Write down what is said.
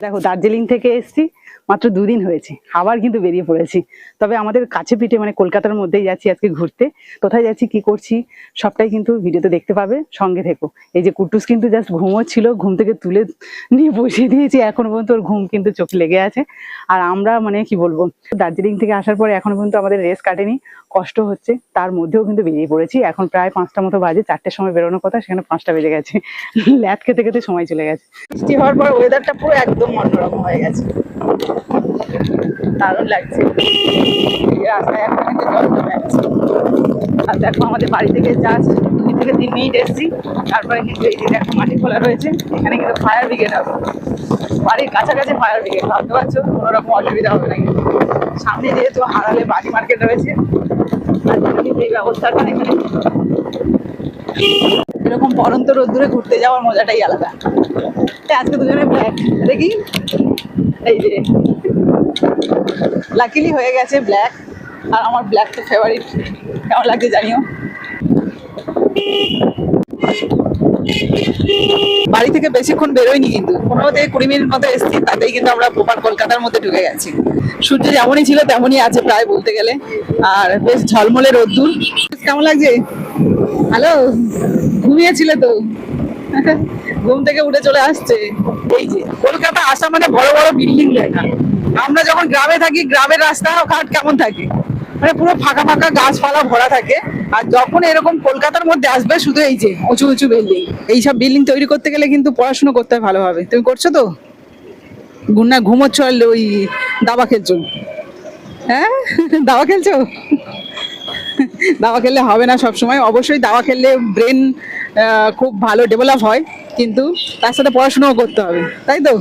দেখো দার্জিলিং থেকে এসেছি, মাত্র 2 দিন হয়েছে, আবার কিন্তু বেরিয়ে পড়েছি। তবে আমাদের কাছে পিঠে মানে কলকাতার মধ্যেই যাচ্ছি আজকে ঘুরতে। কোথায় যাচ্ছি কি করছি সবটাই কিন্তু ভিডিওতে দেখতে পাবে, সঙ্গে থেকো। এই যে কুট্টুস কিন্তু জাস্ট ঘুমোচ্ছিল, ঘুম থেকে তুলে নিয়ে বসিয়ে দিয়েছি, এখনো পর্যন্ত ওর ঘুম কিন্তু চোখে লেগে আছে। আর আমরা মানে কি বলবো, দার্জিলিং থেকে আসার পরে এখনো পর্যন্ত আমাদের রেস্ট কাটেনি, কষ্ট হচ্ছে, তার মধ্যেও কিন্তু বেরিয়ে পড়েছি। এখন প্রায় 5টা মতো বাজে, 4টের সময় বেরোনোর কথা, সেখানে 5টা বেজে গেছে। ল্যাট খেতে খেতে সময় চলে গেছে। বৃষ্টি হওয়ার পর ওয়েদারটা পুরো একদম অন্যরকম হয়ে গেছে, দারুণ লাগছে। রাস্তায় এখন কিন্তু জল জমে আছে। আর দেখো আমাদের বাড়ি থেকে জাস্ট 2 থেকে 3 মিনিট এসেছি, তারপরে কিন্তু এই যে দেখো মাটি খোলা রয়েছে, এখানে কিন্তু ফায়ার ব্রিগেড হবে। বাড়ির কাছাকাছি ফায়ার ব্রিগেড, ভাবতে পারছো, কোনো রকম অসুবিধা হবে না। কিন্তু সামনে যেহেতু হারালে বাড়ি মার্কেট রয়েছে, আর কিন্তু এই ব্যবস্থাটা এখানে এরকম পরন্ত রোদ্দুরে ঘুরতে যাওয়ার মজাটাই আলাদা। আজকে দুজনে ব্ল্যাক দেখি, এই যে লাকিলি হয়ে গেছে ব্ল্যাক, আর আমার ব্ল্যাক তো ফেভারিট। কেমন লাগছে জানিও। বাড়ি থেকে বেশিক্ষণ বেরোয়নি, কিন্তু 15 থেকে 20 মিনিট মতো এসেছি, তাতেই কিন্তু আমরা প্রপার কলকাতার মধ্যে ঢুকে গেছি। সূর্য যেমনই ছিল তেমনই আছে প্রায় বলতে গেলে, আর বেশ ঝলমলে রোদ্দুর। কেমন লাগছে? হ্যালো, ঘুমিয়েছিলে তো? ঘুম থেকে উঠে চলে আসছে। এই যে কলকাতা আসা মানে বড় বড় বিল্ডিং দেখা। আমরা যখন গ্রামে থাকি, গ্রামের রাস্তাঘাট কেমন থাকে, মানে পুরো ফাঁকা ফাঁকা গাছপালা ভরা থাকে। আর যখন এরকম কলকাতার মধ্যে আসবে, শুধু এই যে উঁচু উঁচু বিল্ডিং। এইসব বিল্ডিং তৈরি করতে গেলে কিন্তু পড়াশোনা করতে হয় ভালোভাবে। তুমি করছো তো? গুন্না ঘুমোচ্ছ আর ওই দাবা খেলছো? হ্যাঁ, দাবা খেলছো? দাবা খেললে হবে না সবসময়, অবশ্যই দাবা খেললে ব্রেন খুব ভালো ডেভেলপ হয়, কিন্তু তার সাথে পড়াশোনাও করতে হবে, তাই তো?